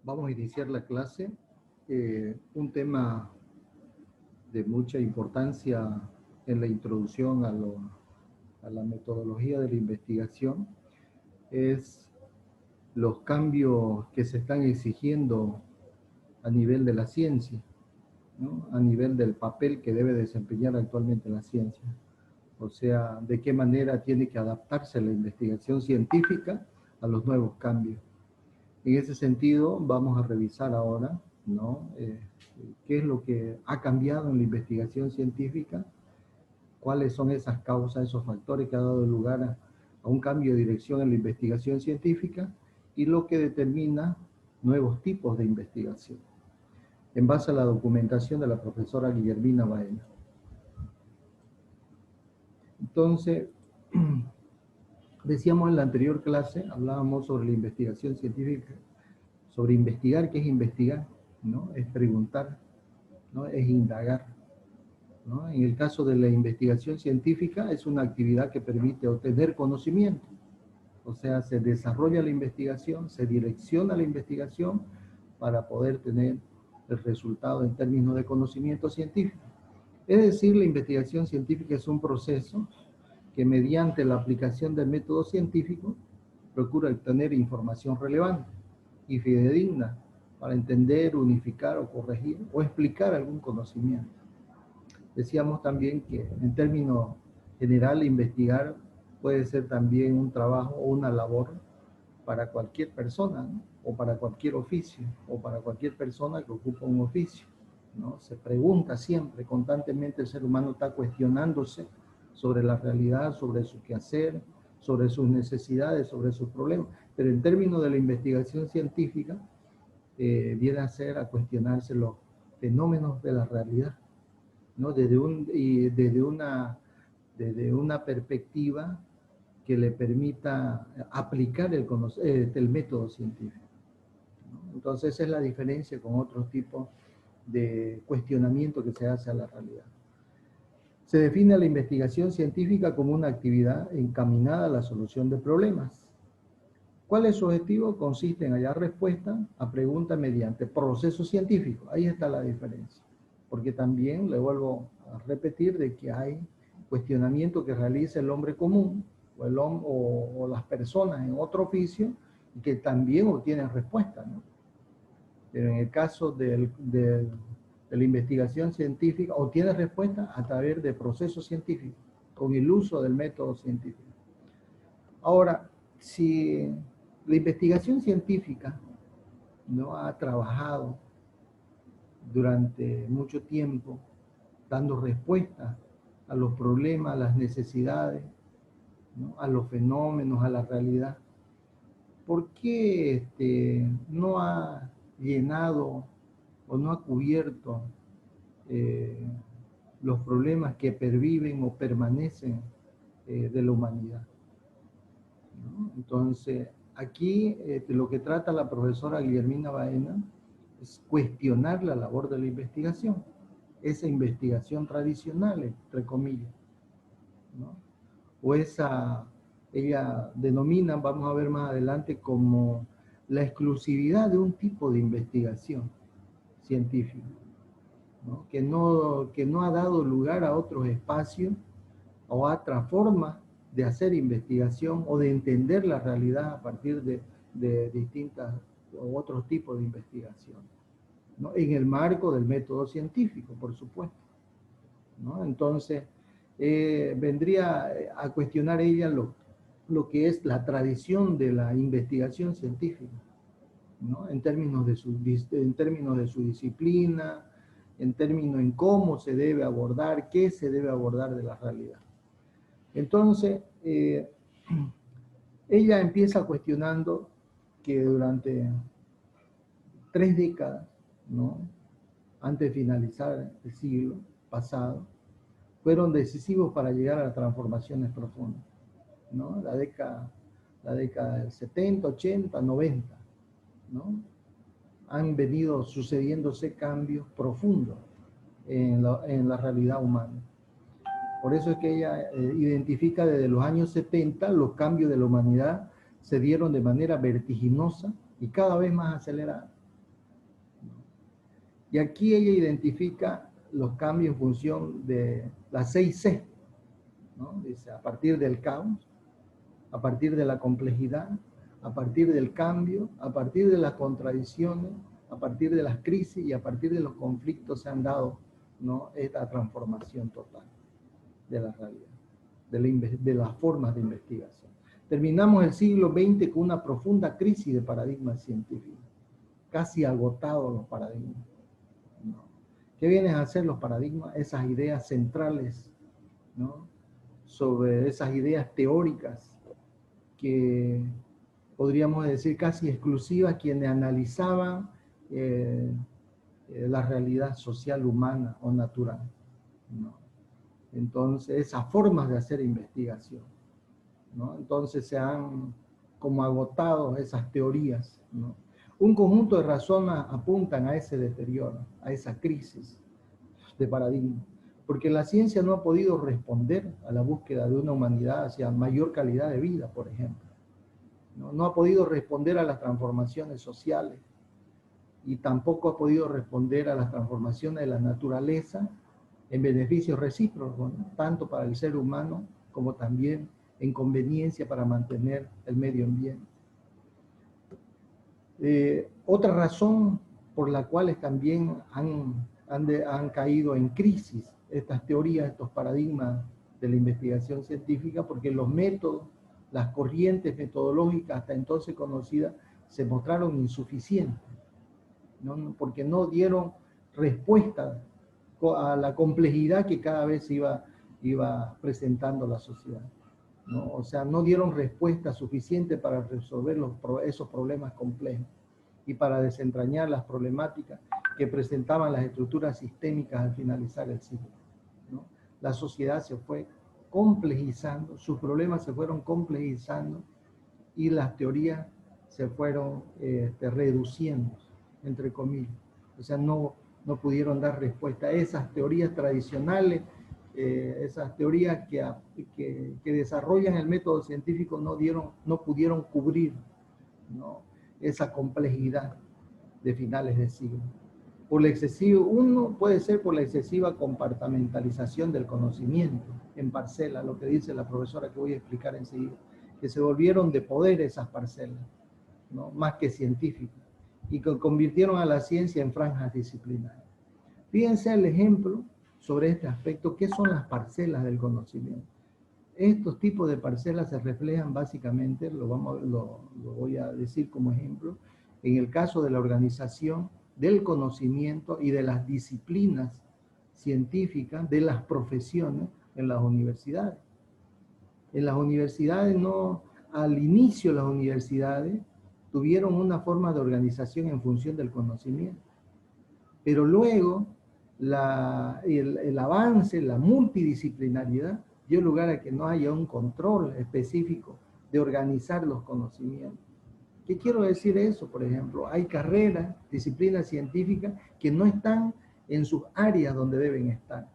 Vamos a iniciar la clase. Un tema de mucha importancia en la introducción a la metodología de la investigación es los cambios que se están exigiendo a nivel de la ciencia, ¿no? A nivel del papel que debe desempeñar actualmente la ciencia. O sea, de qué manera tiene que adaptarse la investigación científica a los nuevos cambios. En ese sentido, vamos a revisar ahora, ¿no? Qué es lo que ha cambiado en la investigación científica, cuáles son esas causas, esos factores que han dado lugar a un cambio de dirección en la investigación científica y lo que determina nuevos tipos de investigación, en base a la documentación de la profesora Guillermina Baena. Entonces, decíamos en la anterior clase, hablábamos sobre la investigación científica, sobre investigar. ¿Qué es investigar? ¿No? Es preguntar, ¿no? Es indagar, ¿no? En el caso de la investigación científica, es una actividad que permite obtener conocimiento. O sea, se desarrolla la investigación, se direcciona la investigación para poder tener el resultado en términos de conocimiento científico. Es decir, la investigación científica es un proceso que mediante la aplicación del método científico procura obtener información relevante y fidedigna para entender, unificar o corregir o explicar algún conocimiento. Decíamos también que en términos general investigar puede ser también un trabajo o una labor para cualquier persona, ¿no? O para cualquier oficio, o para cualquier persona que ocupa un oficio, ¿no? Se pregunta siempre, constantemente el ser humano está cuestionándose sobre la realidad, sobre su quehacer, sobre sus necesidades, sobre sus problemas. Pero en términos de la investigación científica, viene a ser a cuestionarse los fenómenos de la realidad, ¿no? Desde una perspectiva que le permita aplicar el método científico, ¿no? Entonces esa es la diferencia con otros tipos de cuestionamiento que se hace a la realidad. Se define la investigación científica como una actividad encaminada a la solución de problemas. ¿Cuál es su objetivo? Consiste en hallar respuesta a preguntas mediante procesos científicos. Ahí está la diferencia. Porque también le vuelvo a repetir de que hay cuestionamiento que realiza el hombre común o las personas en otro oficio y que también obtienen respuesta, ¿no? Pero en el caso de la investigación científica, obtiene respuesta a través de procesos científicos, con el uso del método científico. Ahora, si la investigación científica no ha trabajado durante mucho tiempo dando respuesta a los problemas, a las necesidades, ¿no? A los fenómenos, a la realidad, ¿por qué no ha llenado o no ha cubierto los problemas que perviven o permanecen de la humanidad, ¿no? Entonces, aquí lo que trata la profesora Guillermina Baena es cuestionar la labor de la investigación, esa investigación tradicional, entre comillas, ¿no? O ella denomina, vamos a ver más adelante, como la exclusividad de un tipo de investigación científica, ¿no? Que no ha dado lugar a otros espacios o a otra forma de hacer investigación o de entender la realidad a partir de distintas o otros tipos de investigación, ¿no? En el marco del método científico, por supuesto, ¿no? Entonces, vendría a cuestionar ella lo que es la tradición de la investigación científica, ¿no? En términos de su disciplina, en términos en cómo se debe abordar, qué se debe abordar de la realidad. Entonces, ella empieza cuestionando que durante 3 décadas, ¿no? Antes de finalizar el siglo pasado, fueron decisivos para llegar a las transformaciones profundas, ¿no? La década del 70, 80, 90, ¿no? Han venido sucediéndose cambios profundos en la realidad humana. Por eso es que ella identifica desde los años 70 los cambios de la humanidad se dieron de manera vertiginosa y cada vez más acelerada. Y aquí ella identifica los cambios en función de las 6C, ¿no? Dice, a partir del caos, a partir de la complejidad, a partir del cambio, a partir de las contradicciones, a partir de las crisis y a partir de los conflictos se han dado, ¿no?, esta transformación total de la realidad, de las formas de investigación. Terminamos el siglo XX con una profunda crisis de paradigmas científicos, casi agotados los paradigmas, ¿no? ¿Qué vienen a hacer los paradigmas? Esas ideas centrales, ¿no?, sobre esas ideas teóricas que podríamos decir casi exclusivas, quienes analizaban la realidad social, humana o natural, ¿no? Entonces, esas formas de hacer investigación, ¿no? Entonces se han como agotado esas teorías, ¿no? Un conjunto de razones apuntan a ese deterioro, a esa crisis de paradigma, porque la ciencia no ha podido responder a la búsqueda de una humanidad hacia mayor calidad de vida, por ejemplo. No ha podido responder a las transformaciones sociales y tampoco ha podido responder a las transformaciones de la naturaleza en beneficio recíproco, ¿no?, tanto para el ser humano como también en conveniencia para mantener el medio ambiente. Otra razón por la cual también han caído en crisis estas teorías, estos paradigmas de la investigación científica, porque los métodos, las corrientes metodológicas hasta entonces conocidas se mostraron insuficientes, ¿no?, porque no dieron respuesta a la complejidad que cada vez iba presentando la sociedad, ¿no? O sea, no dieron respuesta suficiente para resolver esos problemas complejos y para desentrañar las problemáticas que presentaban las estructuras sistémicas al finalizar el siglo, ¿no? La sociedad se fue complejizando, sus problemas se fueron complejizando y las teorías se fueron reduciendo, entre comillas. O sea, no pudieron dar respuesta a esas teorías tradicionales, esas teorías que desarrollan el método científico no pudieron cubrir, ¿no?, esa complejidad de finales de siglo. Uno puede ser por la excesiva compartimentalización del conocimiento en parcelas, lo que dice la profesora que voy a explicar enseguida, que se volvieron de poder esas parcelas, ¿no?, más que científicas, y que convirtieron a la ciencia en franjas disciplinarias. Fíjense el ejemplo sobre este aspecto, ¿qué son las parcelas del conocimiento? Estos tipos de parcelas se reflejan básicamente, lo voy a decir como ejemplo, en el caso de la organización del conocimiento y de las disciplinas científicas, de las profesiones en las universidades. En las universidades al inicio las universidades tuvieron una forma de organización en función del conocimiento, pero luego el avance, la multidisciplinariedad dio lugar a que no haya un control específico de organizar los conocimientos. ¿Qué quiero decir eso? Por ejemplo, hay carreras, disciplinas científicas que no están en sus áreas donde deben estar.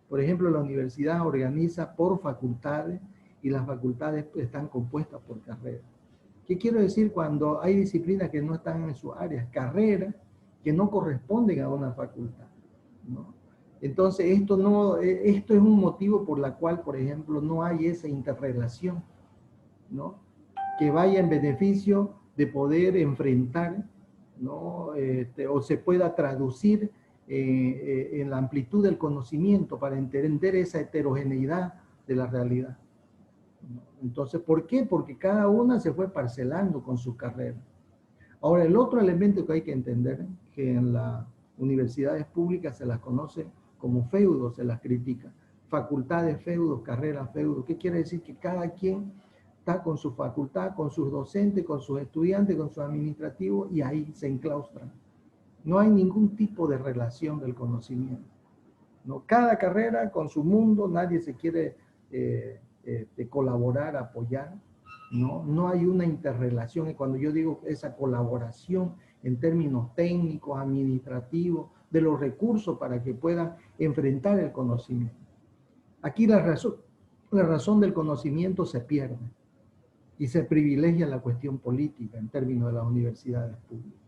Por ejemplo, la universidad organiza por facultades y las facultades están compuestas por carreras. ¿Qué quiero decir cuando hay disciplinas que no están en sus áreas? Carreras que no corresponden a una facultad, ¿no? Entonces, esto es un motivo por la cual, por ejemplo, no hay esa interrelación, ¿no?, que vaya en beneficio de poder enfrentar, ¿no?, o se pueda traducir en la amplitud del conocimiento para entender esa heterogeneidad de la realidad. Entonces, ¿por qué? Porque cada una se fue parcelando con su carrera. Ahora, el otro elemento que hay que entender, que en las universidades públicas se las conoce como feudos, se las critica. Facultades feudos, carreras feudos. ¿Qué quiere decir? Que cada quien está con su facultad, con sus docentes, con sus estudiantes, con sus administrativos, y ahí se enclaustran. No hay ningún tipo de relación del conocimiento, ¿no? Cada carrera con su mundo, nadie se quiere colaborar, apoyar, ¿no? No hay una interrelación, y cuando yo digo esa colaboración en términos técnicos, administrativos, de los recursos para que puedan enfrentar el conocimiento. Aquí la razón del conocimiento se pierde y se privilegia la cuestión política en términos de las universidades públicas.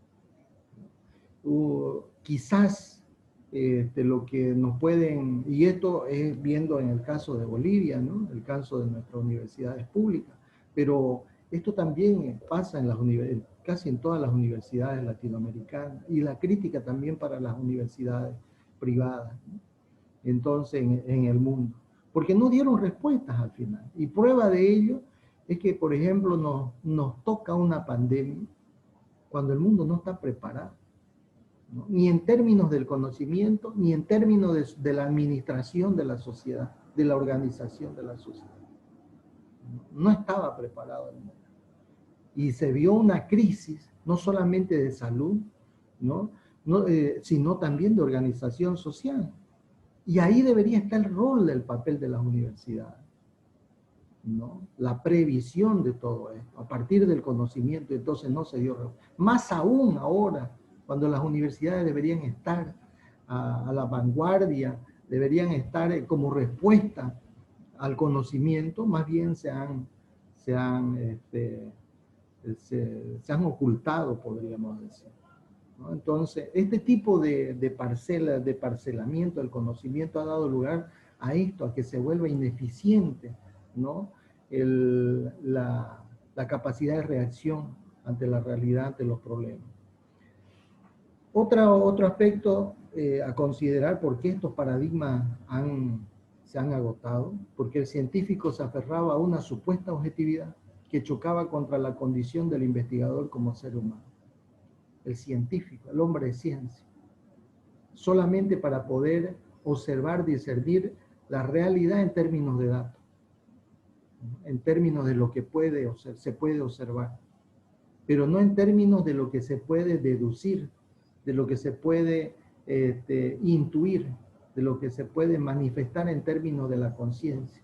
quizás lo que nos pueden, y esto es viendo en el caso de Bolivia, ¿no? El caso de nuestras universidades públicas, pero esto también pasa en las casi en todas las universidades latinoamericanas, y la crítica también para las universidades privadas, ¿no? Entonces en el mundo, porque no dieron respuestas al final. Y prueba de ello es que, por ejemplo, nos toca una pandemia cuando el mundo no está preparado, ¿no? Ni en términos del conocimiento, ni en términos de la administración de la sociedad, de la organización de la sociedad. No estaba preparado el mundo. Y se vio una crisis, no solamente de salud, ¿no? Sino también de organización social. Y ahí debería estar el rol del papel de las universidades, ¿no? La previsión de todo esto, a partir del conocimiento. Entonces no se dio. Más aún ahora, cuando las universidades deberían estar a la vanguardia, deberían estar como respuesta al conocimiento, más bien se han ocultado, podríamos decir, ¿no? Entonces, este tipo de parcelamiento del conocimiento ha dado lugar a esto, a que se vuelva ineficiente, ¿no? La capacidad de reacción ante la realidad, ante los problemas. Otro aspecto a considerar, por qué estos paradigmas se han agotado, porque el científico se aferraba a una supuesta objetividad que chocaba contra la condición del investigador como ser humano. El científico, el hombre de ciencia, solamente para poder observar, discernir la realidad en términos de datos, en términos de lo que se puede observar, pero no en términos de lo que se puede deducir, de lo que se puede intuir, de lo que se puede manifestar en términos de la conciencia.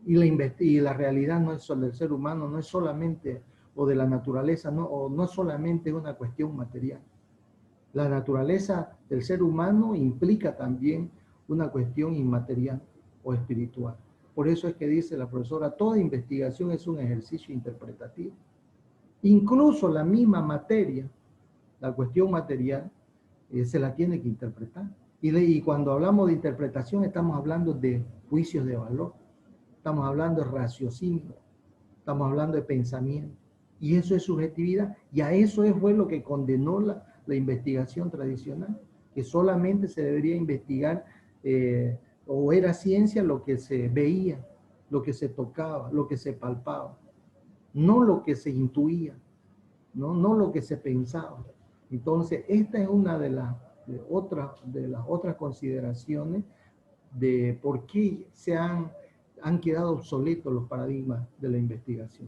Y la realidad no es del ser humano, no es solamente, o de la naturaleza, no es solamente una cuestión material. La naturaleza del ser humano implica también una cuestión inmaterial o espiritual. Por eso es que dice la profesora, toda investigación es un ejercicio interpretativo. Incluso la misma materia, la cuestión material, se la tiene que interpretar. Y cuando hablamos de interpretación estamos hablando de juicios de valor, estamos hablando de raciocinio, estamos hablando de pensamiento. Y eso es subjetividad, y a eso fue lo que condenó la investigación tradicional, que solamente se debería investigar, o era ciencia lo que se veía, lo que se tocaba, lo que se palpaba, no lo que se intuía, no lo que se pensaba. Entonces, esta es una de las otras consideraciones de por qué han quedado obsoletos los paradigmas de la investigación.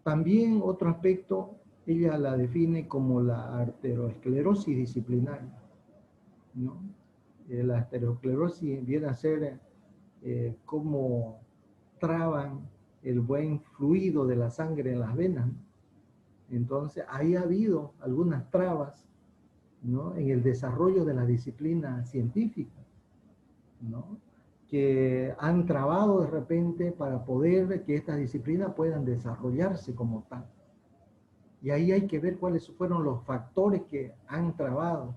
También otro aspecto, ella la define como la arteriosclerosis disciplinaria, ¿no? La arteriosclerosis viene a ser cómo traban el buen fluido de la sangre en las venas, ¿no? Entonces, ahí ha habido algunas trabas, ¿no?, en el desarrollo de la disciplina científica, ¿no?, que han trabado de repente para poder que estas disciplinas puedan desarrollarse como tal. Y ahí hay que ver cuáles fueron los factores que han trabado,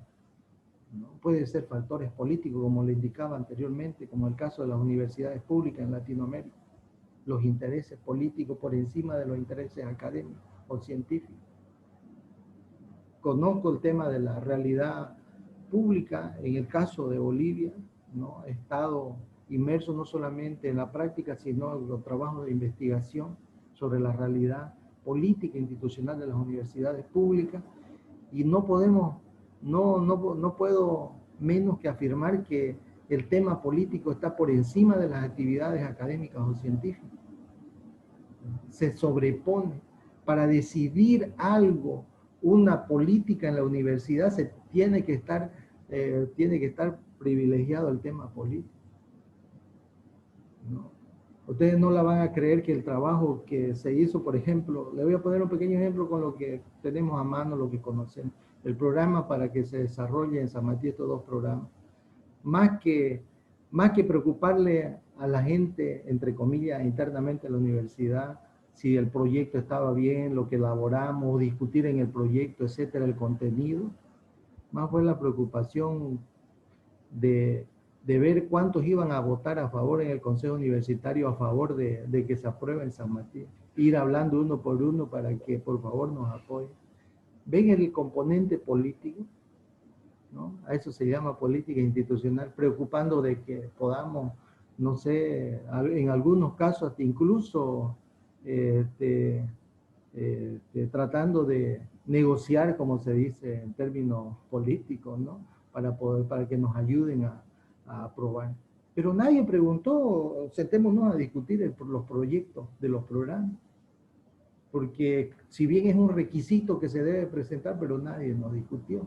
¿no? Pueden ser factores políticos, como le indicaba anteriormente, como el caso de las universidades públicas en Latinoamérica, los intereses políticos por encima de los intereses académicos o científicos. Conozco el tema de la realidad pública en el caso de Bolivia, ¿no? He estado inmerso no solamente en la práctica, sino en los trabajos de investigación sobre la realidad política e institucional de las universidades públicas, y no puedo menos que afirmar que el tema político está por encima de las actividades académicas o científicas. Se sobrepone. Para decidir algo, una política en la universidad, tiene que estar privilegiado el tema político, ¿no? Ustedes no la van a creer que el trabajo que se hizo, por ejemplo, le voy a poner un pequeño ejemplo con lo que tenemos a mano, lo que conocemos. El programa para que se desarrolle en San Matías, estos dos programas. Más que preocuparle a la gente, entre comillas, internamente en la universidad, si el proyecto estaba bien, lo que elaboramos, discutir en el proyecto, etcétera, el contenido. Más fue la preocupación de ver cuántos iban a votar a favor en el Consejo Universitario a favor de que se apruebe en San Matías. Ir hablando uno por uno para que por favor nos apoyen. ¿Ven el componente político? ¿No? A eso se llama política institucional, preocupando de que podamos, no sé, en algunos casos hasta incluso tratando de negociar, como se dice en términos políticos, ¿no? Para que nos ayuden a aprobar. Pero nadie preguntó, sentémonos a discutir los proyectos de los programas. Porque si bien es un requisito que se debe presentar, pero nadie nos discutió,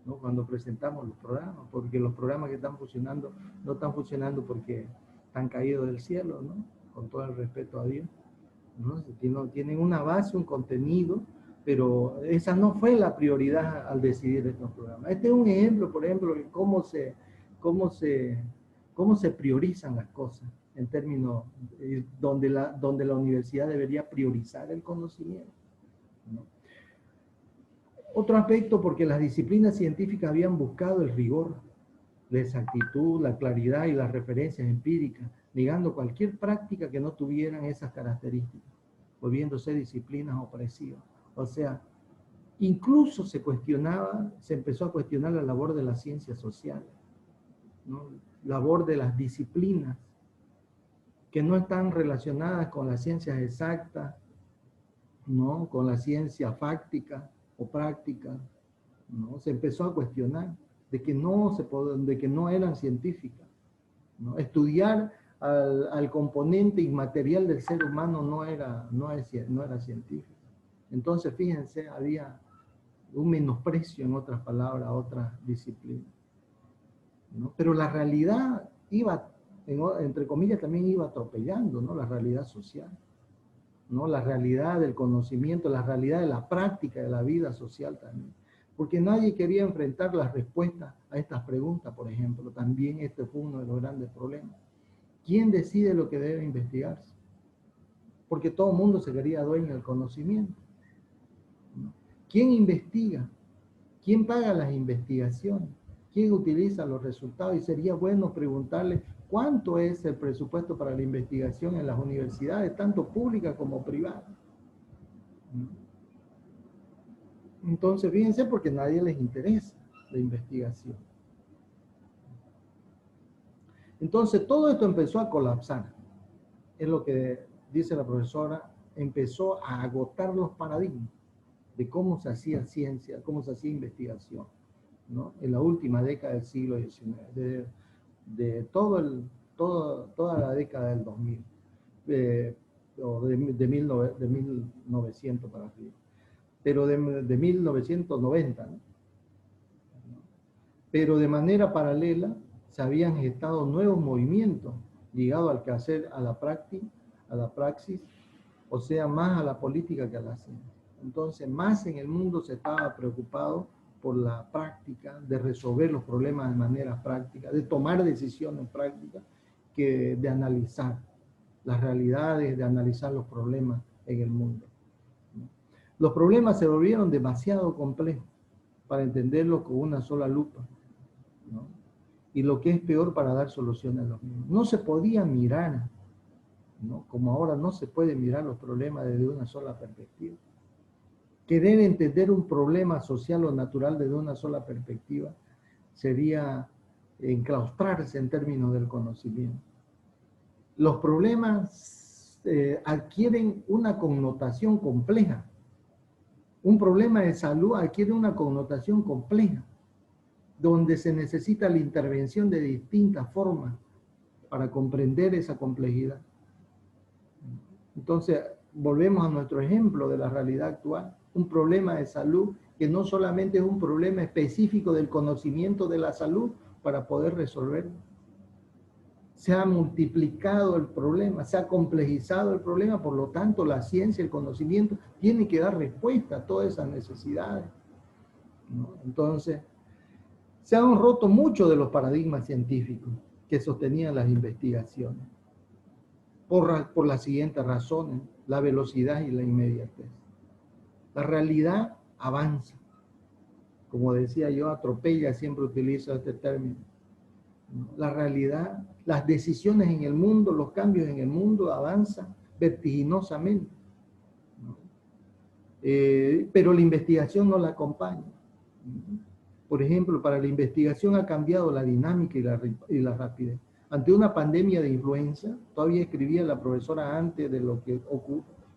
¿no? Cuando presentamos los programas, porque los programas que están funcionando no están funcionando porque están caídos del cielo, ¿no? Con todo el respeto a Dios, ¿no? Tienen una base, un contenido, pero esa no fue la prioridad al decidir estos programas. Este es un ejemplo, por ejemplo, de cómo se priorizan las cosas en términos donde la universidad debería priorizar el conocimiento, ¿no? Otro aspecto, porque las disciplinas científicas habían buscado el rigor, la exactitud, la claridad y las referencias empíricas, negando cualquier práctica que no tuvieran esas características, volviéndose disciplinas opresivas. O sea, incluso se empezó a cuestionar la labor de las ciencias sociales, ¿no? Labor de las disciplinas que no están relacionadas con las ciencias exactas, ¿no? Con la ciencia fáctica o práctica, ¿no? Se empezó a cuestionar de que no eran científicas, ¿no? Estudiar al componente inmaterial del ser humano no era científico. Entonces, fíjense, había un menosprecio, en otras palabras, a otras disciplinas, ¿no? Pero la realidad iba, entre comillas, también iba atropellando, ¿no? La realidad social, ¿no? La realidad del conocimiento, la realidad de la práctica de la vida social también. Porque nadie quería enfrentar las respuestas a estas preguntas, por ejemplo. También este fue uno de los grandes problemas. ¿Quién decide lo que debe investigarse? Porque todo el mundo se quería dueño del conocimiento, ¿no? ¿Quién investiga? ¿Quién paga las investigaciones? ¿Quién utiliza los resultados? Y sería bueno preguntarle cuánto es el presupuesto para la investigación en las universidades, tanto públicas como privadas. Entonces, fíjense, porque a nadie les interesa la investigación. Entonces, todo esto empezó a colapsar. Es lo que dice la profesora, empezó a agotar los paradigmas de cómo se hacía ciencia, cómo se hacía investigación, ¿no? En la última década del siglo XIX, toda la década del 2000, o de 1900 para arriba, pero de 1990, ¿no? Pero de manera paralela se habían gestado nuevos movimientos ligados al quehacer, a la práctica, a la praxis, o sea, más a la política que a la ciencia. Entonces, más en el mundo se estaba preocupado por la práctica, de resolver los problemas de manera práctica, de tomar decisiones prácticas, que de analizar las realidades, de analizar los problemas en el mundo. Los problemas se volvieron demasiado complejos para entenderlos con una sola lupa, ¿no? Y lo que es peor, para dar soluciones a los mismos. No se podía mirar, ¿no? Como ahora no se puede mirar los problemas desde una sola perspectiva. Querer entender un problema social o natural desde una sola perspectiva sería enclaustrarse en términos del conocimiento. Los problemas adquieren una connotación compleja. Un problema de salud adquiere una connotación compleja, donde se necesita la intervención de distintas formas para comprender esa complejidad. Entonces, volvemos a nuestro ejemplo de la realidad actual. Un problema de salud que no solamente es un problema específico del conocimiento de la salud para poder resolverlo. Se ha multiplicado el problema, se ha complejizado el problema, por lo tanto la ciencia, el conocimiento, tiene que dar respuesta a todas esas necesidades, ¿no? Entonces, se han roto mucho de los paradigmas científicos que sostenían las investigaciones. por las siguientes razones: la velocidad y la inmediatez. La realidad avanza. Como decía yo, atropella, siempre utilizo este término. La realidad, las decisiones en el mundo, los cambios en el mundo avanzan vertiginosamente, ¿no? Pero la investigación no la acompaña. Por ejemplo, para la investigación ha cambiado la dinámica y la rapidez. Ante una pandemia de influenza, todavía escribía la profesora antes de lo que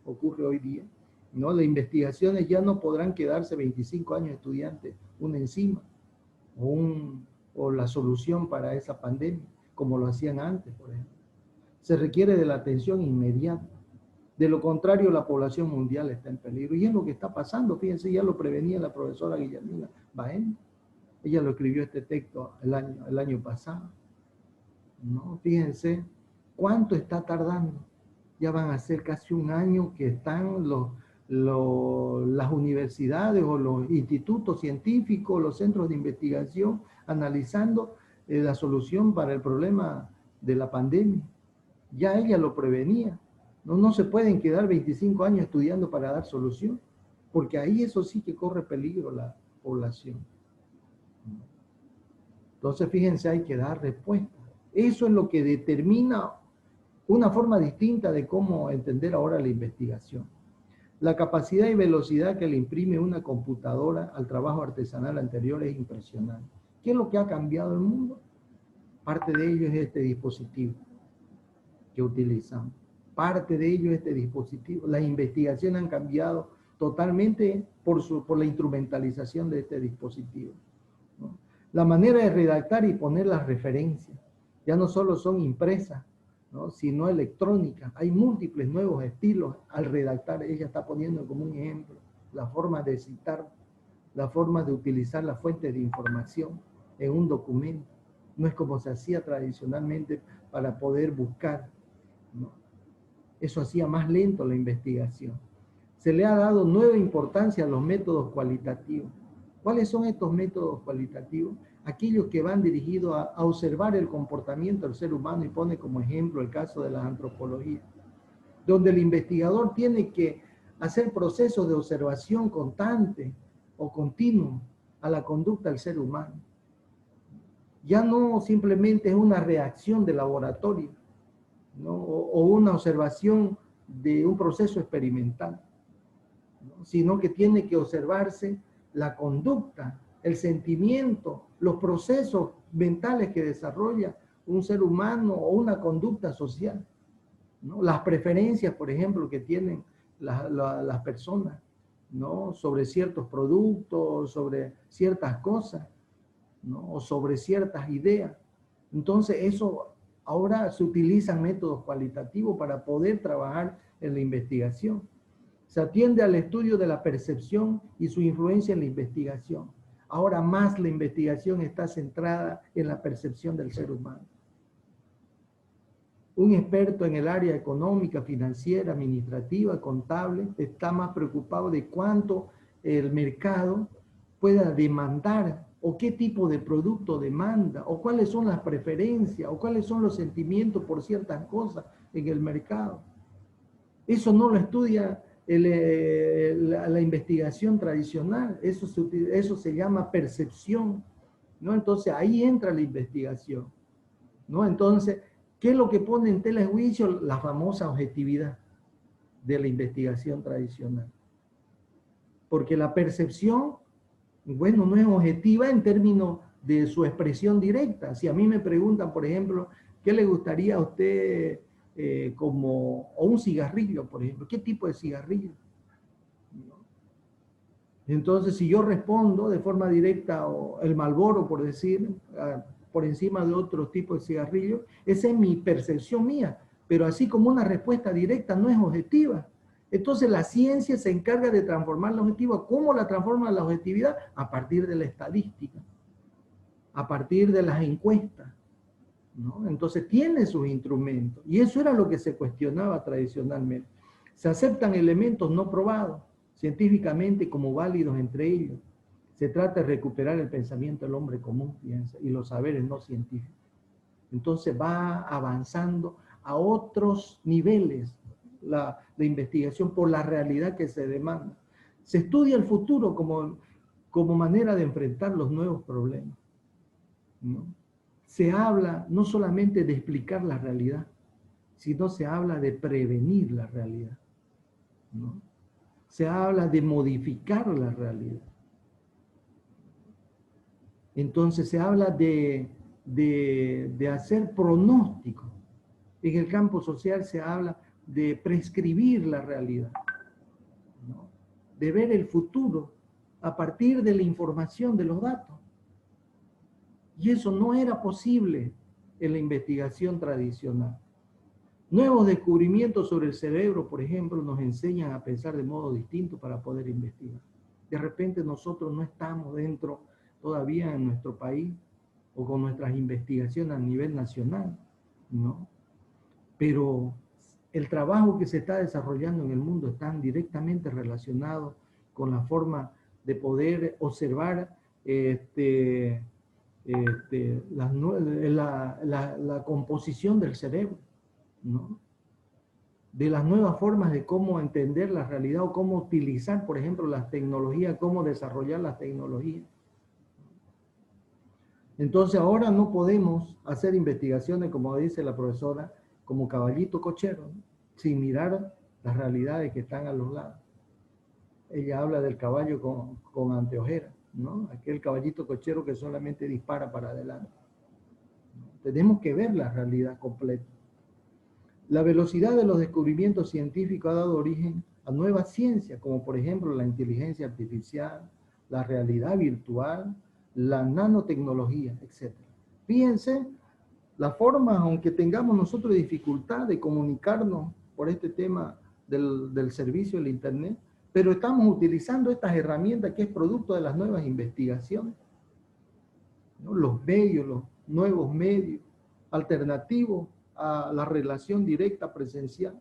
ocurre hoy día, ¿no? Las investigaciones ya no podrán quedarse 25 años estudiantes una enzima o la solución para esa pandemia, como lo hacían antes, por ejemplo. Se requiere de la atención inmediata. De lo contrario, la población mundial está en peligro. Y es lo que está pasando. Fíjense, ya lo prevenía la profesora Guillermina Baena. Ella lo escribió este texto el año pasado, ¿no? Fíjense cuánto está tardando. Ya van a ser casi un año que están las universidades o los institutos científicos, los centros de investigación, analizando la solución para el problema de la pandemia. Ya ella lo prevenía. No se pueden quedar 25 años estudiando para dar solución, porque ahí eso sí que corre peligro la población. Entonces, fíjense, hay que dar respuesta. Eso es lo que determina una forma distinta de cómo entender ahora la investigación. La capacidad y velocidad que le imprime una computadora al trabajo artesanal anterior es impresionante. ¿Qué es lo que ha cambiado el mundo? Parte de ello es este dispositivo que utilizamos. Parte de ello es este dispositivo. Las investigaciones han cambiado totalmente por la instrumentalización de este dispositivo, ¿no? La manera de redactar y poner las referencias ya no solo son impresas, ¿no?, sino electrónicas. Hay múltiples nuevos estilos al redactar. Ella está poniendo como un ejemplo la forma de citar, la forma de utilizar las fuentes de información en un documento. No es como se hacía tradicionalmente para poder buscar, ¿no? Eso hacía más lento la investigación. Se le ha dado nueva importancia a los métodos cualitativos. ¿Cuáles son estos métodos cualitativos? Aquellos que van dirigidos a observar el comportamiento del ser humano, y pone como ejemplo el caso de la antropología, donde el investigador tiene que hacer procesos de observación constante o continuo a la conducta del ser humano. Ya no simplemente es una reacción de laboratorio, ¿no?, o una observación de un proceso experimental, ¿no?, sino que tiene que observarse la conducta, el sentimiento, los procesos mentales que desarrolla un ser humano o una conducta social, ¿no?, las preferencias, por ejemplo, que tienen las personas, ¿no?, sobre ciertos productos, sobre ciertas cosas, ¿no?, o sobre ciertas ideas. Entonces eso ahora se utilizan métodos cualitativos para poder trabajar en la investigación. Se atiende al estudio de la percepción y su influencia en la investigación. Ahora más la investigación está centrada en la percepción del ser humano. Un experto en el área económica, financiera, administrativa, contable, está más preocupado de cuánto el mercado pueda demandar, o qué tipo de producto demanda, o cuáles son las preferencias, o cuáles son los sentimientos por ciertas cosas en el mercado. Eso no lo estudia la investigación tradicional. Eso se llama percepción, ¿no? Entonces ahí entra la investigación, ¿no? Entonces, ¿qué es lo que pone en tela de juicio? La famosa objetividad de la investigación tradicional. Porque la percepción, bueno, no es objetiva en términos de su expresión directa. Si a mí me preguntan, por ejemplo, ¿qué le gustaría a usted o un cigarrillo, por ejemplo? ¿Qué tipo de cigarrillo? ¿No? Entonces, si yo respondo de forma directa, o el Marlboro, por decir, por encima de otros tipos de cigarrillos, esa es mi percepción mía, pero así como una respuesta directa no es objetiva. Entonces la ciencia se encarga de transformar la objetividad. ¿Cómo la transforma la objetividad? A partir de la estadística, a partir de las encuestas, ¿no? Entonces tiene sus instrumentos, y eso era lo que se cuestionaba tradicionalmente. Se aceptan elementos no probados científicamente como válidos entre ellos. Se trata de recuperar el pensamiento del hombre común, fíjense, y los saberes no científicos. Entonces va avanzando a otros niveles la investigación por la realidad que se demanda. Se estudia el futuro como manera de enfrentar los nuevos problemas, ¿no? Se habla no solamente de explicar la realidad, sino se habla de prevenir la realidad, ¿no? Se habla de modificar la realidad. Entonces se habla de hacer pronósticos. En el campo social se habla de prescribir la realidad, ¿no? De ver el futuro a partir de la información de los datos. Y eso no era posible en la investigación tradicional. Nuevos descubrimientos sobre el cerebro, por ejemplo, nos enseñan a pensar de modo distinto para poder investigar. De repente nosotros no estamos dentro todavía en nuestro país o con nuestras investigaciones a nivel nacional, ¿no? Pero el trabajo que se está desarrollando en el mundo está directamente relacionado con la forma de poder observar la composición del cerebro, ¿no? De las nuevas formas de cómo entender la realidad o cómo utilizar, por ejemplo, las tecnologías, cómo desarrollar las tecnologías. Entonces ahora no podemos hacer investigaciones, como dice la profesora, como caballito cochero, ¿no? Sin mirar las realidades que están a los lados. Ella habla del caballo con anteojera, ¿no? Aquel caballito cochero que solamente dispara para adelante. Tenemos que ver la realidad completa. La velocidad de los descubrimientos científicos ha dado origen a nuevas ciencias, como por ejemplo la inteligencia artificial, la realidad virtual, la nanotecnología, etc. Fíjense la forma, aunque tengamos nosotros dificultad de comunicarnos por este tema del servicio del Internet, pero estamos utilizando estas herramientas que es producto de las nuevas investigaciones, ¿no? Los medios, los nuevos medios alternativos a la relación directa presencial,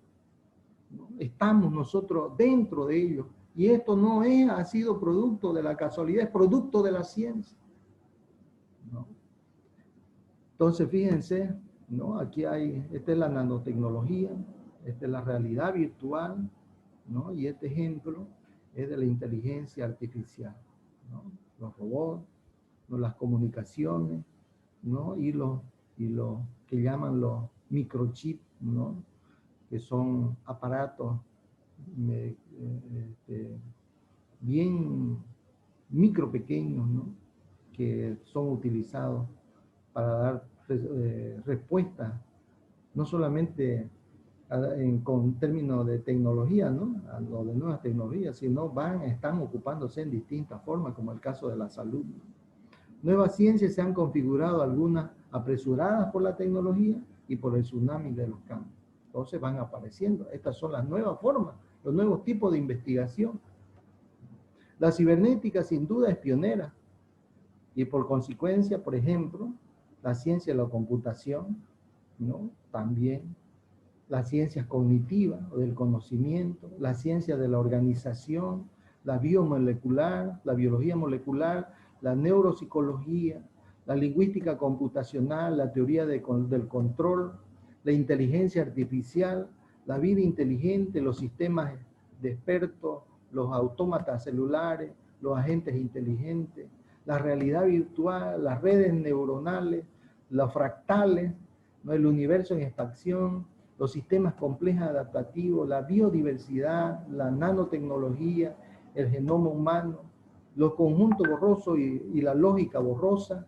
¿no? Estamos nosotros dentro de ellos. Y esto no ha sido producto de la casualidad, es producto de la ciencia, ¿no? Entonces, fíjense, ¿no? Aquí esta es la nanotecnología, esta es la realidad virtual, ¿no? Y este ejemplo es de la inteligencia artificial, ¿no? Los robots, ¿no? Las comunicaciones, ¿no? Y los que llaman los microchips, ¿no? Que son aparatos bien micro pequeños, ¿no? Que son utilizados para dar respuestas, no solamente con términos de tecnología, ¿no? A lo de nuevas tecnologías, sino están ocupándose en distintas formas, como el caso de la salud, ¿no? Nuevas ciencias se han configurado, algunas apresuradas por la tecnología y por el tsunami de los cambios. Entonces van apareciendo. Estas son las nuevas formas, los nuevos tipos de investigación. La cibernética sin duda es pionera y por consecuencia, por ejemplo, la ciencia de la computación, ¿no? También las ciencias cognitivas o del conocimiento, la ciencia de la organización, la biomolecular, la biología molecular, la neuropsicología, la lingüística computacional, la teoría del control, la inteligencia artificial, la vida inteligente, los sistemas de expertos, los autómatas celulares, los agentes inteligentes, la realidad virtual, las redes neuronales, los fractales, ¿no? El universo en expansión, los sistemas complejos adaptativos, la biodiversidad, la nanotecnología, el genoma humano, los conjuntos borrosos y la lógica borrosa,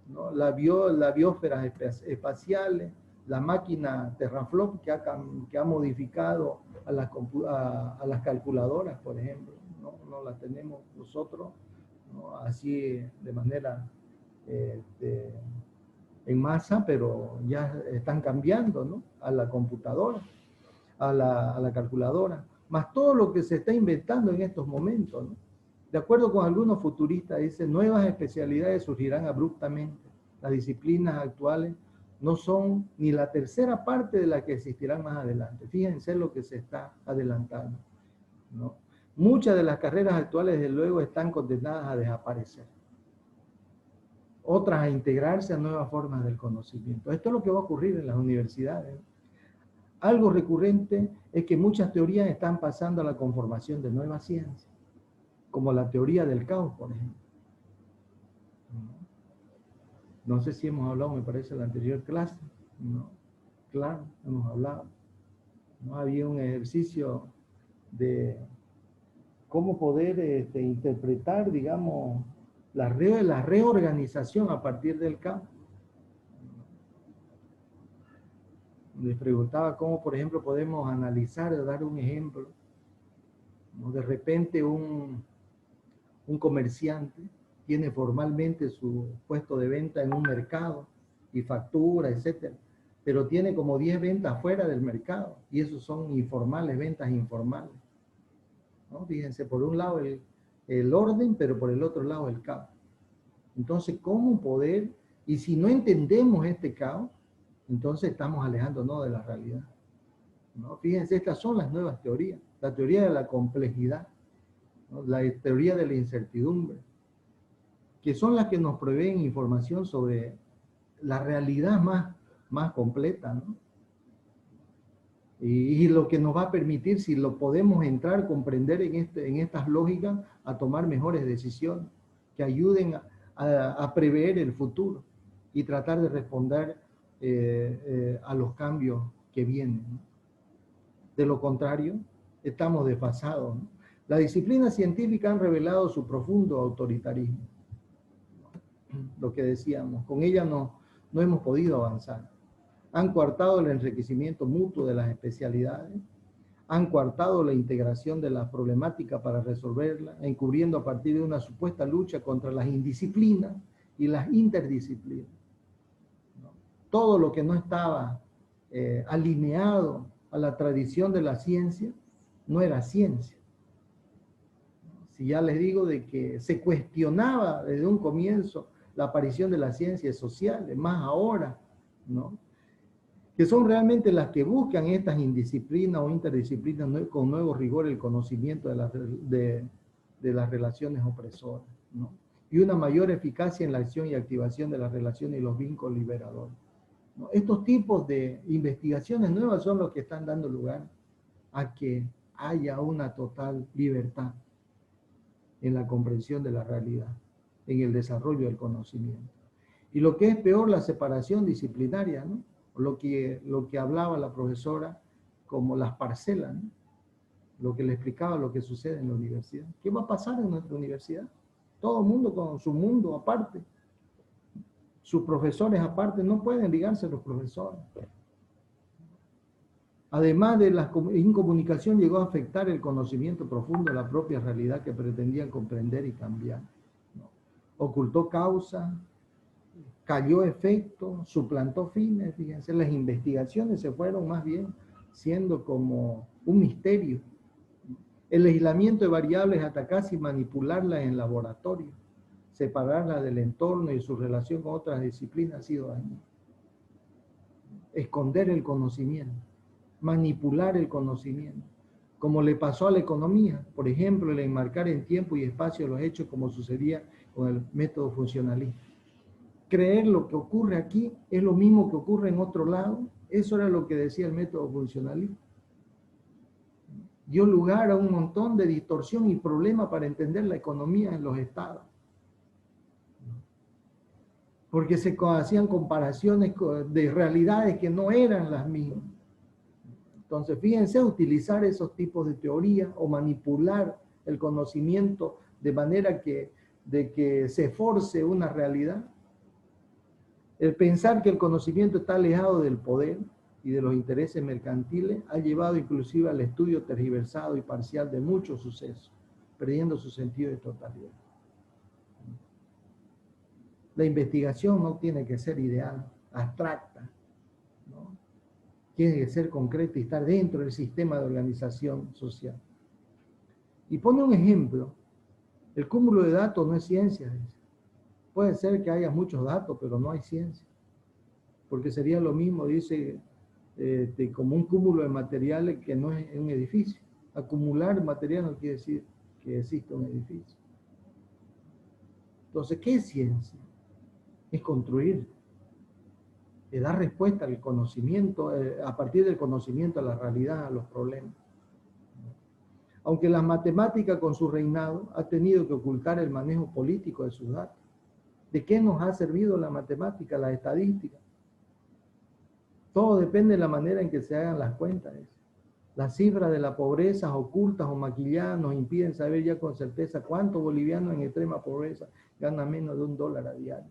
¿no? La biosfera espaciales, la máquina teraflop que ha modificado a las calculadoras, por ejemplo, ¿no? No las tenemos nosotros, ¿no? Así de manera en masa, pero ya están cambiando, ¿no? A la computadora, a la calculadora, más todo lo que se está inventando en estos momentos, ¿no? De acuerdo con algunos futuristas, dice, nuevas especialidades surgirán abruptamente. Las disciplinas actuales no son ni la tercera parte de las que existirán más adelante. Fíjense lo que se está adelantando, ¿no? Muchas de las carreras actuales, desde luego, están condenadas a desaparecer. Otras a integrarse a nuevas formas del conocimiento. Esto es lo que va a ocurrir en las universidades. Algo recurrente es que muchas teorías están pasando a la conformación de nuevas ciencias, como la teoría del caos, por ejemplo. No sé si hemos hablado, me parece, en la anterior clase. ¿No? Claro, hemos hablado. ¿No? Había un ejercicio de cómo poder interpretar, digamos, la reorganización a partir del caos. Les preguntaba cómo, por ejemplo, podemos analizar o dar un ejemplo, ¿no? De repente un comerciante tiene formalmente su puesto de venta en un mercado y factura, etcétera, pero tiene como 10 ventas fuera del mercado y esos son informales, ventas informales, ¿no? Fíjense, por un lado el orden, pero por el otro lado el caos. Entonces, ¿cómo poder? Y si no entendemos este caos, entonces estamos alejándonos de la realidad, ¿no? Fíjense, estas son las nuevas teorías. La teoría de la complejidad, ¿no? La teoría de la incertidumbre, que son las que nos proveen información sobre la realidad más completa, ¿no? Y lo que nos va a permitir, si lo podemos entrar, comprender en estas lógicas, a tomar mejores decisiones que ayuden a prever el futuro y tratar de responder a los cambios que vienen, ¿no? De lo contrario, estamos desfasados, ¿no? Las disciplinas científicas han revelado su profundo autoritarismo. Lo que decíamos, con ella no hemos podido avanzar. Han coartado el enriquecimiento mutuo de las especialidades, han coartado la integración de la problemática para resolverla, encubriendo a partir de una supuesta lucha contra las indisciplinas y las interdisciplinas, ¿no? Todo lo que no estaba alineado a la tradición de la ciencia no era ciencia. Si ya les digo de que se cuestionaba desde un comienzo la aparición de las ciencias sociales, más ahora, ¿no? Que son realmente las que buscan estas indisciplinas o interdisciplinas con nuevo rigor el conocimiento de las relaciones opresoras, ¿no? Y una mayor eficacia en la acción y activación de las relaciones y los vínculos liberadores, ¿no? Estos tipos de investigaciones nuevas son los que están dando lugar a que haya una total libertad en la comprensión de la realidad, en el desarrollo del conocimiento. Y lo que es peor, la separación disciplinaria, ¿no? Lo que hablaba la profesora como las parcelas, ¿no? Lo que le explicaba lo que sucede en la universidad. ¿Qué va a pasar en nuestra universidad? Todo el mundo con su mundo aparte. Sus profesores aparte, no pueden ligarse los profesores. Además de la incomunicación, llegó a afectar el conocimiento profundo de la propia realidad que pretendían comprender y cambiar, ¿no? Ocultó causa, cayó efecto, suplantó fines. Fíjense, las investigaciones se fueron más bien siendo como un misterio. El aislamiento de variables hasta casi manipularlas en laboratorio, separarlas del entorno y su relación con otras disciplinas ha sido dañino. Esconder el conocimiento, manipular el conocimiento, como le pasó a la economía, por ejemplo, el enmarcar en tiempo y espacio los hechos como sucedía con el método funcionalista. Creer lo que ocurre aquí es lo mismo que ocurre en otro lado, eso era lo que decía el método funcionalista. Dio lugar a un montón de distorsión y problemas para entender la economía en los estados. Porque se hacían comparaciones de realidades que no eran las mismas. Entonces, fíjense, utilizar esos tipos de teoría o manipular el conocimiento de manera de que se force una realidad. El pensar que el conocimiento está alejado del poder y de los intereses mercantiles ha llevado inclusive al estudio tergiversado y parcial de muchos sucesos, perdiendo su sentido de totalidad. La investigación no tiene que ser ideal, abstracta, ¿no? Tiene que ser concreta y estar dentro del sistema de organización social. Y pone un ejemplo: el cúmulo de datos no es ciencia. Puede ser que haya muchos datos, pero no hay ciencia. Porque sería lo mismo, dice, como un cúmulo de materiales que no es un edificio. Acumular material no quiere decir que exista un edificio. Entonces, ¿qué es ciencia? Es construir. da respuesta al conocimiento, a partir del conocimiento a la realidad, a los problemas. Aunque la matemática con su reinado ha tenido que ocultar el manejo político de sus datos. ¿De qué nos ha servido la matemática, la estadística? Todo depende de la manera en que se hagan las cuentas. Las cifras de la pobreza ocultas o maquilladas nos impiden saber ya con certeza cuántos bolivianos en extrema pobreza ganan menos de $1 a diario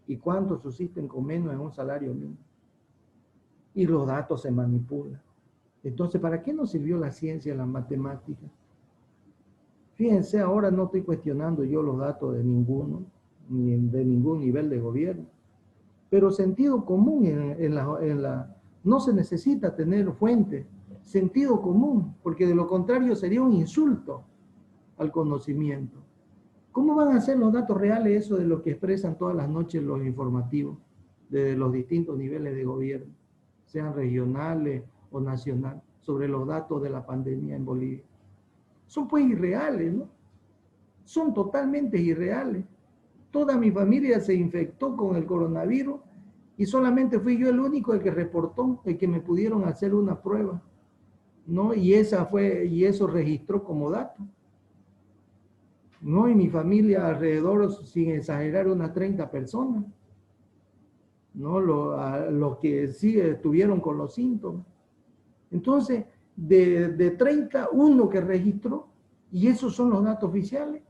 y cuántos subsisten con menos en un salario mínimo. Y los datos se manipulan. Entonces, ¿para qué nos sirvió la ciencia y la matemática? Fíjense, ahora no estoy cuestionando yo los datos de ninguno, ni de ningún nivel de gobierno. Pero sentido común no se necesita tener fuente, sentido común, porque de lo contrario sería un insulto al conocimiento. ¿Cómo van a ser los datos reales eso de lo que expresan todas las noches los informativos de los distintos niveles de gobierno, sean regionales o nacionales, sobre los datos de la pandemia en Bolivia? Son pues irreales, ¿no? Son totalmente irreales. Toda mi familia se infectó con el coronavirus y solamente fui yo el único el que reportó, el que me pudieron hacer una prueba, ¿no? Y eso registró como dato, ¿no? Y mi familia alrededor, sin exagerar, unas 30 personas, ¿no? Los que sí estuvieron con los síntomas. Entonces, de 30, uno que registró, y esos son los datos oficiales.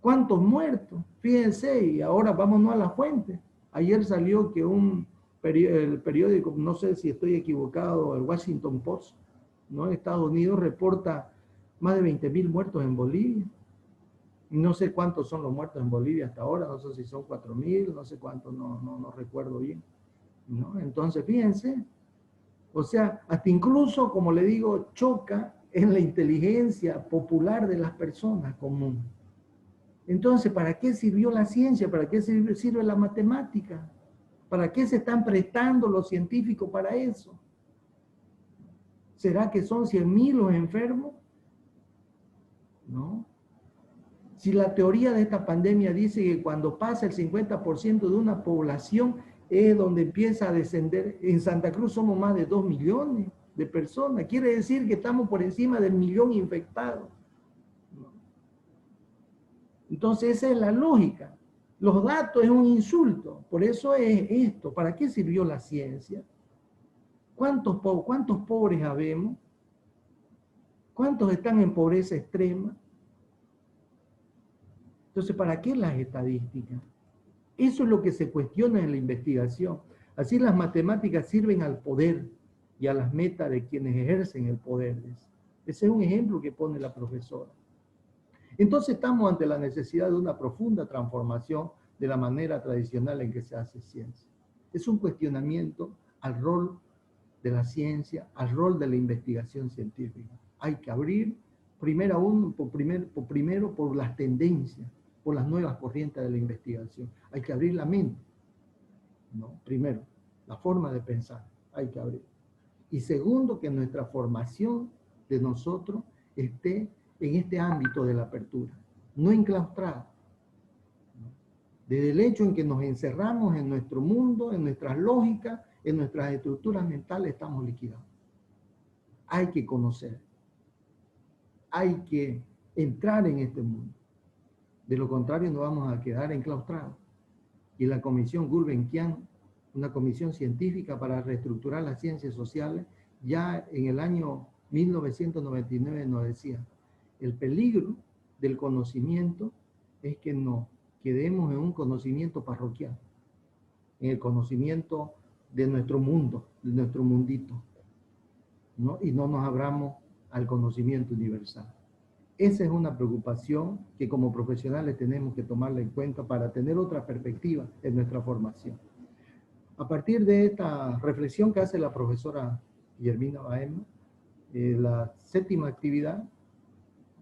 ¿Cuántos muertos? Fíjense, y ahora vámonos a la fuente. Ayer salió que el periódico, no sé si estoy equivocado, el Washington Post, ¿no? En Estados Unidos reporta más de 20.000 muertos en Bolivia. No sé cuántos son los muertos en Bolivia hasta ahora, no sé si son 4.000, no sé cuántos, no recuerdo bien, ¿no? Entonces, fíjense, o sea, hasta incluso, como le digo, choca en la inteligencia popular de las personas común. Entonces, ¿para qué sirvió la ciencia? ¿Para qué sirve la matemática? ¿Para qué se están prestando los científicos para eso? ¿Será que son 100.000 los enfermos? No. Si la teoría de esta pandemia dice que cuando pasa el 50% de una población es donde empieza a descender, en Santa Cruz somos más de 2 millones de personas. Quiere decir que estamos por encima del 1.000.000 infectados. Entonces esa es la lógica. Los datos es un insulto. Por eso es esto. ¿Para qué sirvió la ciencia? ¿Cuántos pobres habemos? ¿Cuántos están en pobreza extrema? Entonces, ¿para qué las estadísticas? Eso es lo que se cuestiona en la investigación. Así las matemáticas sirven al poder y a las metas de quienes ejercen el poder. Ese es un ejemplo que pone la profesora. Entonces estamos ante la necesidad de una profunda transformación de la manera tradicional en que se hace ciencia. Es un cuestionamiento al rol de la ciencia, al rol de la investigación científica. Hay que abrir, primero por las tendencias, por las nuevas corrientes de la investigación. Hay que abrir la mente, ¿no? Primero, la forma de pensar, hay que abrir. Y segundo, que nuestra formación de nosotros esté en este ámbito de la apertura, no enclaustrada. Desde el hecho en que nos encerramos en nuestro mundo, en nuestras lógicas, en nuestras estructuras mentales, estamos liquidados. Hay que conocer, hay que entrar en este mundo. De lo contrario, nos vamos a quedar enclaustrados. Y la Comisión Gulbenkian, una comisión científica para reestructurar las ciencias sociales, ya en el año 1999 nos decía: el peligro del conocimiento es que nos quedemos en un conocimiento parroquial, en el conocimiento de nuestro mundo, de nuestro mundito, ¿no? Y no nos abramos al conocimiento universal. Esa es una preocupación que como profesionales tenemos que tomarla en cuenta para tener otra perspectiva en nuestra formación. A partir de esta reflexión que hace la profesora Guillermina Baena, la séptima actividad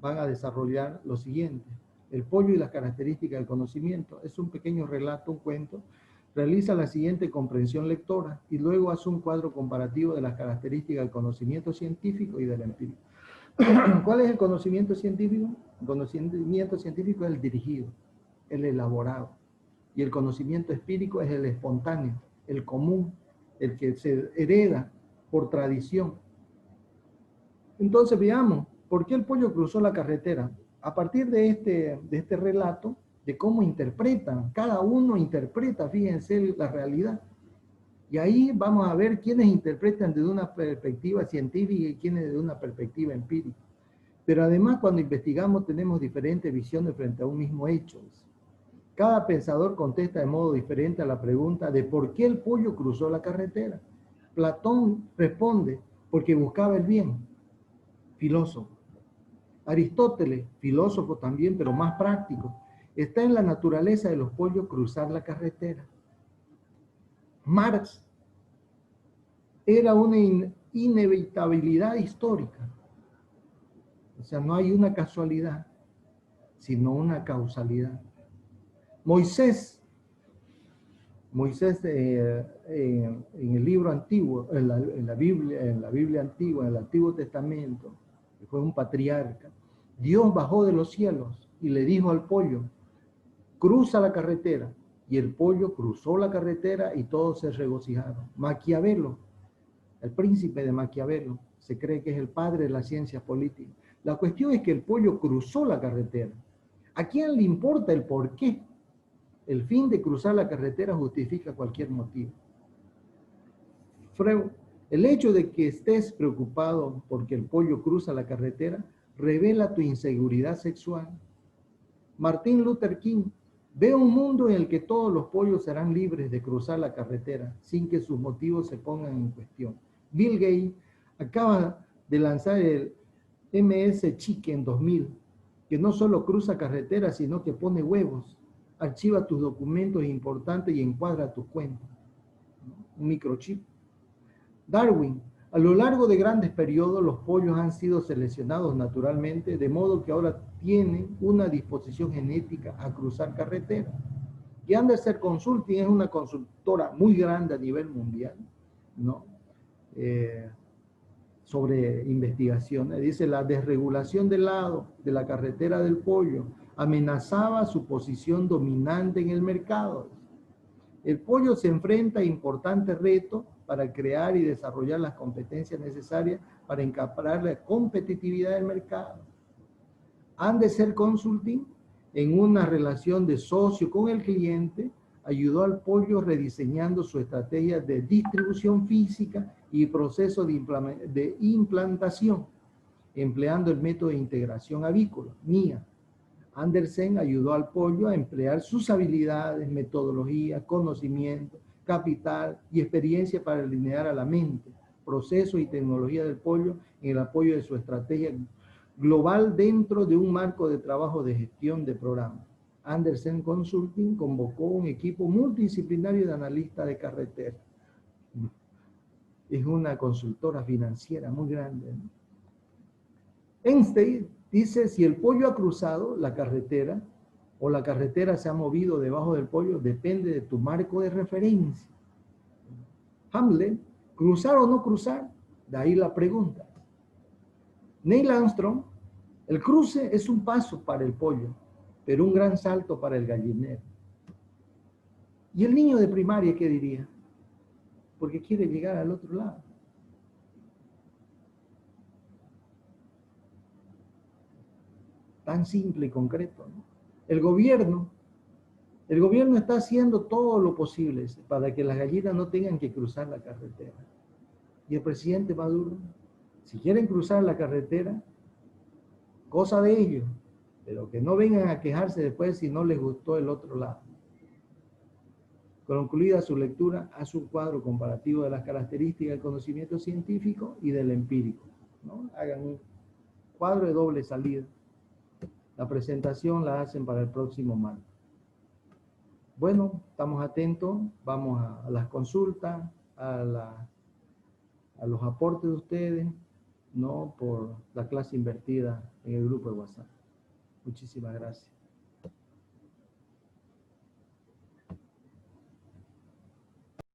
van a desarrollar lo siguiente: el pollo y las características del conocimiento. Es un pequeño relato, un cuento. Realiza la siguiente comprensión lectora y luego hace un cuadro comparativo de las características del conocimiento científico y del empírico. ¿Cuál es el conocimiento científico? El conocimiento científico es el dirigido, el elaborado. Y el conocimiento empírico es el espontáneo, el común, el que se hereda por tradición. Entonces veamos, ¿por qué el pollo cruzó la carretera? A partir de este relato, de cómo interpretan, cada uno interpreta, fíjense, la realidad. Y ahí vamos a ver quiénes interpretan desde una perspectiva científica y quiénes desde una perspectiva empírica. Pero además, cuando investigamos, tenemos diferentes visiones frente a un mismo hecho. Cada pensador contesta de modo diferente a la pregunta de por qué el pollo cruzó la carretera. Platón responde, porque buscaba el bien, filósofo. Aristóteles, filósofo también, pero más práctico, está en la naturaleza de los pollos cruzar la carretera. Marx era una inevitabilidad histórica. O sea, no hay una casualidad, sino una causalidad. Moisés en el libro antiguo, en la Biblia antigua, en el Antiguo Testamento, que fue un patriarca, Dios bajó de los cielos y le dijo al pollo, cruza la carretera. Y el pollo cruzó la carretera y todos se regocijaron. Maquiavelo, el príncipe de Maquiavelo, se cree que es el padre de la ciencia política. La cuestión es que el pollo cruzó la carretera. ¿A quién le importa el por qué? El fin de cruzar la carretera justifica cualquier motivo. El hecho de que estés preocupado porque el pollo cruza la carretera revela tu inseguridad sexual. Martin Luther King ve un mundo en el que todos los pollos serán libres de cruzar la carretera sin que sus motivos se pongan en cuestión. Bill Gates acaba de lanzar el MS Chicken 2000, que no solo cruza carreteras, sino que pone huevos, archiva tus documentos importantes y encuadra tus cuentas. Un microchip. Darwin, a lo largo de grandes periodos, los pollos han sido seleccionados naturalmente, de modo que ahora tienen una disposición genética a cruzar carreteras. Y Andersen Consulting es una consultora muy grande a nivel mundial, ¿no? Sobre investigaciones. Dice, la desregulación del lado de la carretera del pollo amenazaba su posición dominante en el mercado. El pollo se enfrenta a importantes retos para crear y desarrollar las competencias necesarias para encarar la competitividad del mercado. Andersen Consulting, en una relación de socio con el cliente, ayudó al pollo rediseñando su estrategia de distribución física y proceso de implantación, empleando el método de integración avícola, MIA. Andersen ayudó al pollo a emplear sus habilidades, metodología, conocimiento, capital y experiencia para alinear a la mente, proceso y tecnología del pollo en el apoyo de su estrategia global dentro de un marco de trabajo de gestión de programas. Andersen Consulting convocó un equipo multidisciplinario de analistas de carretera. Es una consultora financiera muy grande, ¿no? Einstein dice, si el pollo ha cruzado la carretera o la carretera se ha movido debajo del pollo, depende de tu marco de referencia. Hamlet, ¿cruzar o no cruzar? De ahí la pregunta. Neil Armstrong, el cruce es un paso para el pollo, pero un gran salto para el gallinero. ¿Y el niño de primaria qué diría? Porque quiere llegar al otro lado. Tan simple y concreto, ¿no? El gobierno está haciendo todo lo posible para que las gallinas no tengan que cruzar la carretera. Y el presidente Maduro, si quieren cruzar la carretera, cosa de ellos, pero que no vengan a quejarse después si no les gustó el otro lado. Concluida su lectura, hace un cuadro comparativo de las características del conocimiento científico y del empírico, ¿no? Hagan un cuadro de doble salida. La presentación la hacen para el próximo martes. Bueno, estamos atentos, vamos a las consultas, a los aportes de ustedes, ¿no? Por la clase invertida en el grupo de WhatsApp. Muchísimas gracias.